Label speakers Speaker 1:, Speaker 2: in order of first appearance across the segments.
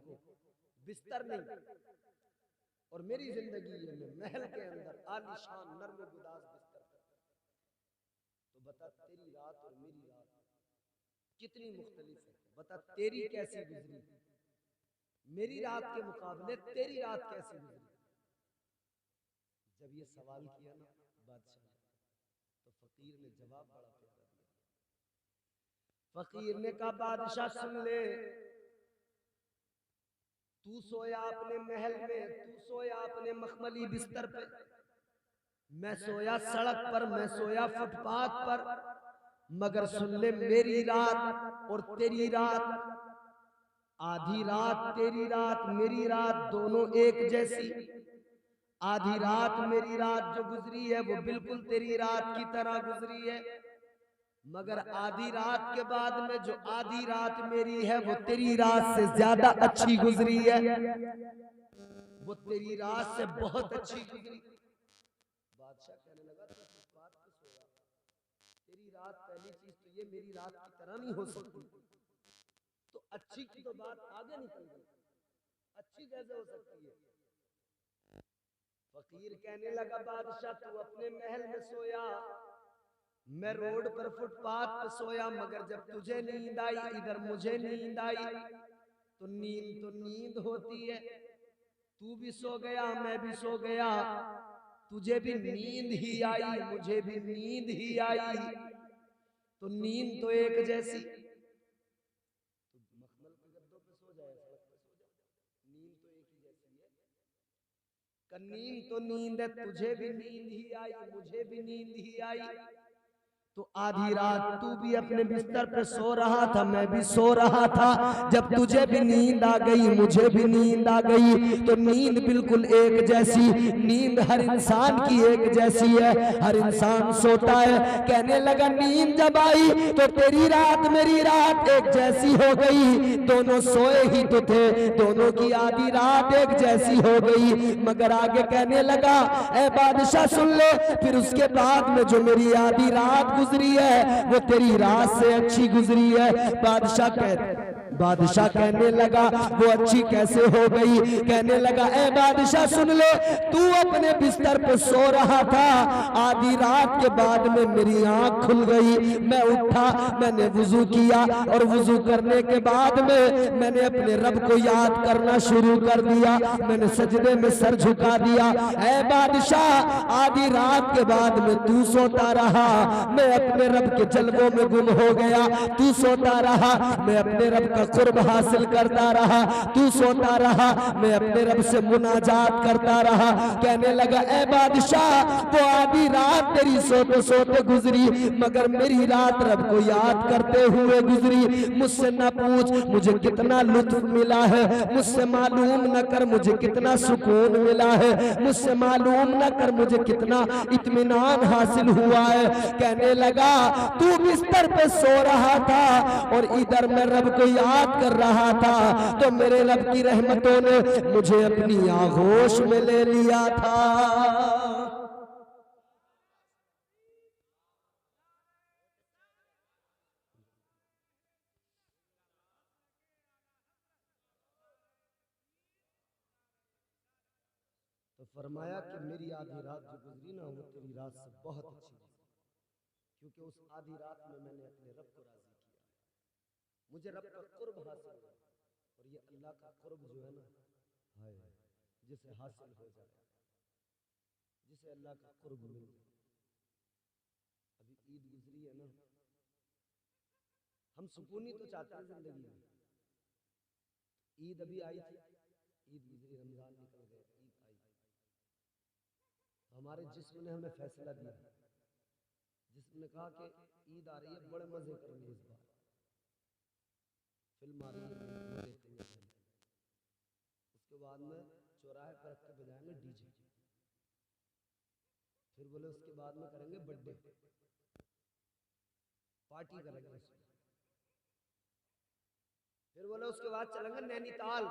Speaker 1: देखो बिस्तर नहीं, और मेरी जिंदगी ये में महल के अंदर आलीशान नर्म गुदाज बिस्तर। तो बता तेरी रात और मेरी रात कितनी मुख्तलिफ है। बता तेरी कैसी गुजरी, मेरी रात के मुकाबले तेरी रात कैसी गुजरी। जब ये सवाल किया ना बादशाह ने, तो फकीर ने जवाब बड़ा प्यारा दिया। फकीर ने कहा बादशाह सुन ले, तू सोया अपने महल में, तू सोया अपने मखमली बिस्तर पे, मैं सोया सड़क पर, मैं सोया फुटपाथ पर। मगर सुन ले मेरी रात और तेरी रात, आधी रात तेरी रात मेरी रात दोनों एक जैसी। आधी रात मेरी रात जो गुजरी है वो बिल्कुल तेरी रात की तरह गुजरी है, मगर आधी रात के बाद में जो आधी रात मेरी है वो तेरी रात से ज्यादा अच्छी गुजरी है, वो तेरी रात से बहुत अच्छी गुजरी। बादशाह कहने लगा तू फुटपाथ पे सोया, तेरी रात पहली चीज तो ये मेरी रात की तरह नहीं हो सकती, तो अच्छी की तो बात आगे निकल गई, अच्छी कैसे हो सकती है। फकीर कहने लगा बादशाह तू अपने महल में सोया, मैं रोड पर फुटपाथ पे सोया, मगर जब तुझे नींद आई इधर मुझे नींद आई, तो नींद होती है, तू भी सो गया मैं भी सो गया, तुझे भी नींद ही आई मुझे भी नींद ही आई, तो नींद तो एक जैसी। तो मखमल के गद्दों पे सो जाए, सड़क पे सो जाए, नींद तो एक ही जैसी है। नींद तो नींद है, तुझे भी नींद ही आई मुझे भी नींद ही आई, तो आधी रात तू भी अपने बिस्तर पे सो रहा था मैं भी सो रहा था, जब तुझे भी नींद आ गई मुझे भी नींद आ गई, तो नींद बिल्कुल एक जैसी। नींद हर इंसान की एक जैसी है, हर इंसान सोता है। कहने लगा नींद जब आई तो तेरी रात मेरी रात एक जैसी हो गई, दोनों सोए ही तो थे, दोनों की आधी रात एक जैसी हो गई। मगर आगे कहने लगा ए बादशाह सुन ले, फिर उसके बाद में जो मेरी आधी रात गुजरी है वो तेरी रात से अच्छी गुजरी है। बादशाह कहने लगा वो अच्छी कैसे हो गई। कहने लगा ए बादशाह सुन ले, तू अपने बिस्तर पे सो रहा था, आधी रात के बाद में मेरी आंख खुल गई, मैं उठा, मैंने वुजू किया, और वुजू करने के बाद में मैंने अपने रब को याद करना शुरू कर दिया, मैंने सजदे में सर झुका दिया। ए बादशाह आधी रात के बाद में तू सोता रहा, मैं अपने रब के जलवों में गुम हो गया, तू सोता रहा, मैं अपने रब का कुर्ब हासिल करता रहा, तू सोता रहा, मैं अपने रब से मुनाजात करता रहा। कहने लगा ए बादशाह वो आधी रात तेरी सोते सोते गुजरी, मगर मेरी रात रब को याद करते हुए गुजरी। मुझसे न पूछ मुझे कितना लुत्फ मिला है, मुझसे मालूम न कर मुझे कितना सुकून मिला है, मुझसे मालूम न कर मुझे कितना इत्मीनान हासिल हुआ है। कहने लगा तू बिस्तर पे सो रहा था और इधर मैं रब को याद कर रहा था, तो मेरे रब की रहमतों ने मुझे अपनी आगोश में ले लिया था। तो फरमाया कि मेरी आधी रात जो गुजरी ना वो तेरी रात से बहुत अच्छी गुजरी, क्योंकि उस आधी रात में मैंने अपने रब को राजी किया, मुझे रब का कुर्ब हासिल हुआ। और ये अल्लाह का कुर्ब जो है ना, हाय जिसे हासिल हो जाए, जिसे अल्लाह का कुर्ब मिल जाए। अभी ईद गुजरी है ना, हम सुकून ही तो चाहते हैं जिंदगी में। ईद अभी आई थी, ईद गुजरी, रमजान निकल गया, ईद आई, हमारे जिस्म ने हमें फैसला दिया, जिस्म ने कहा कि ईद आ रही है, बड़े मजे करेंगे इस बार, फिल्म आ रही है वो देखेंगे पहले, उसके बाद में चौराहे पर रख के बजाएंगे डीजे, फिर बोले उसके बाद में करेंगे बर्थडे पार्टी करेंगे उसमें, फिर बोले उसके बाद चलेंगे नैनीताल,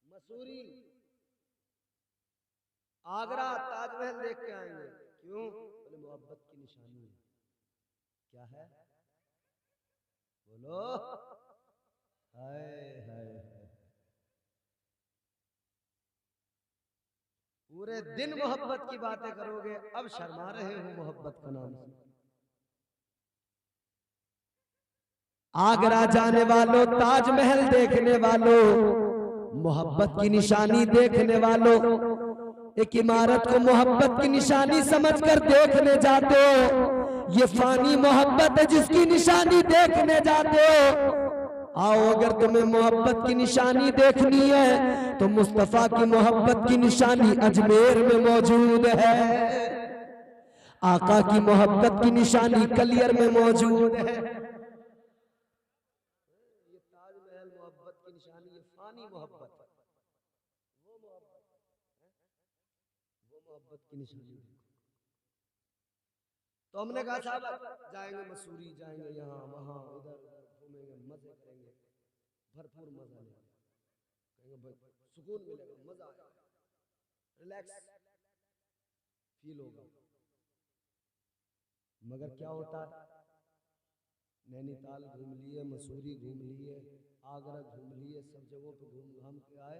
Speaker 1: मसूरी, आगरा, ताजमहल देख के आएंगे। क्यों? बोले मोहब्बत की निशानी है। क्या है? बोलो हाय पूरे दिन मोहब्बत की बातें करोगे, अब शर्मा रहे हो मोहब्बत का नाम से। आगरा जाने वालों, ताजमहल देखने वालों, मोहब्बत की निशानी देखने वालों, एक इमारत को मोहब्बत की निशानी समझकर देखने जाते हो। ये फानी मोहब्बत है जिसकी निशानी देखने जाते हो। आओ, अगर तुम्हें मोहब्बत की निशानी देखनी है तो मुस्तफा की मोहब्बत की निशानी अजमेर में मौजूद है। आका की मोहब्बत की निशानी कलियर में मौजूद है। ये ताजमहल मोहब्बत की निशानी, ये फानी मोहब्बत, वो मोहब्बत की निशानी। तो हमने कहा साहब जाएंगे मसूरी, जाएंगे यहाँ वहाँ, इधर उधर घूमेंगे, मजे करेंगे, भरपूर मजा लेंगे, कहेंगे भाई सुकून मिलेगा, मजा आएगा, रिलैक्स फील होगा। मगर क्या होता है, नैनीताल घूम लिए, मसूरी घूम लिए, आगरा घूम लिए, सब जगहों पे घूम घाम के आए,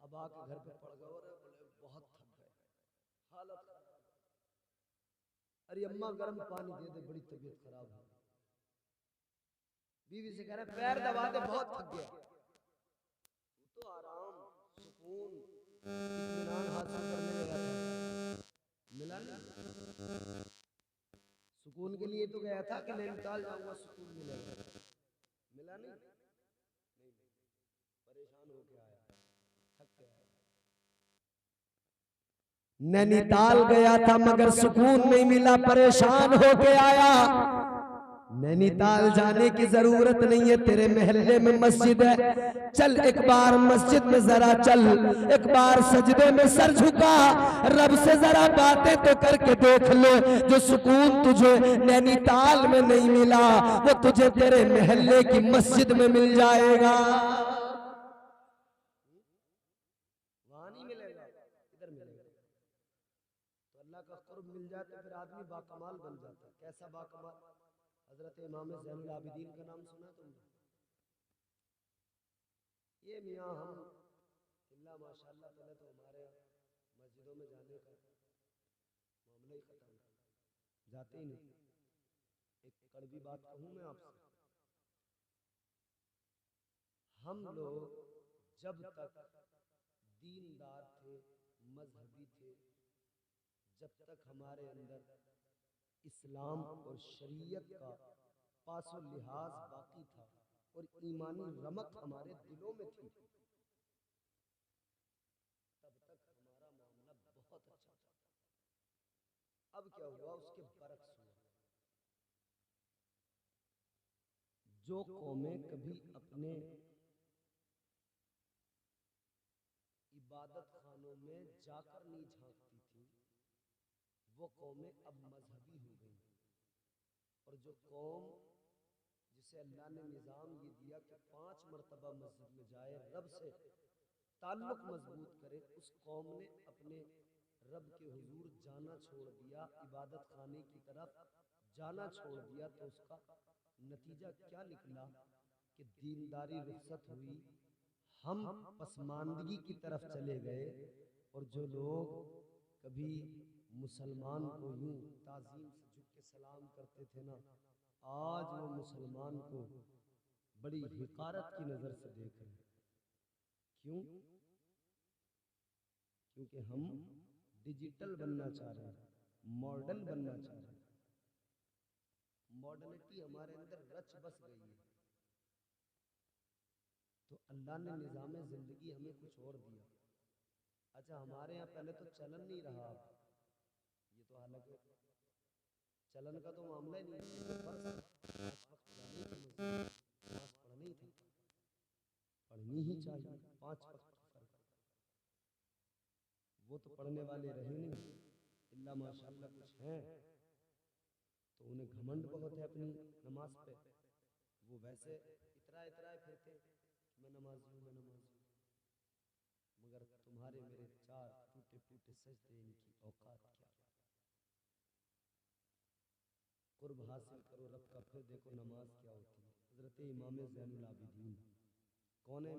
Speaker 1: अब आके घर पे पड़ गए और बोले बहुत थक गए, हालत खराब। अरे अम्मा गर्म पानी दे दे, बड़ी तबीयत खराब है। बीवी से कह रहे पैर दबा दे, बहुत थक गया। तो आराम, सुकून, इत्मीनान हासिल करने लगा था, मिला नहीं। सुकून के लिए तो गया था कि नैनीताल जाऊंगा सुकून मिलेगा, मिला नहीं। परेशान होके आया, थक के आया। नैनीताल गया था मगर सुकून नहीं मिला, परेशान होके आया। नैनीताल जाने की जरूरत नहीं है, तेरे मोहल्ले में मस्जिद है, चल एक बार मस्जिद में जरा चल, एक बार सजदे में सर झुका, रब से जरा बातें तो करके देख ले। जो सुकून तुझे नैनीताल में नहीं मिला वो तुझे तेरे मोहल्ले की मस्जिद में मिल जाएगा। वहां नहीं मिलेगा, इधर मिलेगा। तो अल्लाह का कुर्ब मिल जाए तो फिर आदमी बाकमाल बन जाता है। कैसा बाकमाल? हजरत इमाम ज़ैनुल आबिदीन का नाम सुना तुमने? ये मियाँ हम अल्लाह माशाअल्लाह पहले तो हमारे मस्जिदों में जाने का मामला ही खत्म, जाते ही नहीं। एक कड़वी बात कहूँ मैं आपसे, हम लोग जब तक दीनदार थे, मजहबी थे, जब तक हमारे अंदर इस्लाम और शरीयत का पासो लिहाज बाकी था और ईमानी रमक हमारे दिलों में थी, तब तक हमारा मामला बहुत अच्छा था। अब क्या हुआ, उसके बरक्स हुआ। जो कौमें कभी अपने इबादत खानों में जाकर नहीं झांकती थी, वो कौमें अब मजहबी हो गई। और जो कौम जिसे अल्लाह ने निज़ाम ये दिया कि 5 मरतबा मस्जिद में जाए, रब से ताल्लुक मजबूत करे, उस कौम ने अपने रब के हुजूर जाना छोड़ दिया, इबादत खाने की तरफ जाना छोड़ दिया। तो उसका नतीजा क्या निकला कि दीनदारी रुखसत हुई, हम पसमानदगी की तरफ चले गए। और जो लोग कभी मुसलमान को यूं ताजीम से झुक के सलाम करते थे ना, आज वो मुसलमान को बड़ी हिकारत की नजर से देख रहे हैं। क्यों? क्योंकि हम डिजिटल बनना चाह रहे हैं, मॉडर्न बनना चाह रहे हैं। मॉडर्निटी हमारे अंदर रच बस गई है। तो अल्लाह ने निज़ाम जिंदगी हमें कुछ और दिया। अच्छा, हमारे यहाँ पहले तो चलन नहीं रहा, ये तो हालांकि चलन का तो मामला ही नहीं है, पढ़नी थी, पढ़नी ही चाहिए, 5 वक्त की फर्क। वो तो पढ़ने वाले रहे नहीं, इल्ला माशाअल्लाह कुछ हैं तो उन्हें घमंड बहुत है अपनी नमाज पे। वो वैसे इतरा इतरा फिरते, मैं नमाजी हूँ, मैं नमाजी हूँ, मगर तुम्हारे मेरे 4 टूटे फूटे सजदे, इनकी औकात क्या? कुर्ब हासिल करो रब का, फिर देखो नमाज क्या होती है। हजरत इमाम ज़ैनुल आबिदीन कौन है?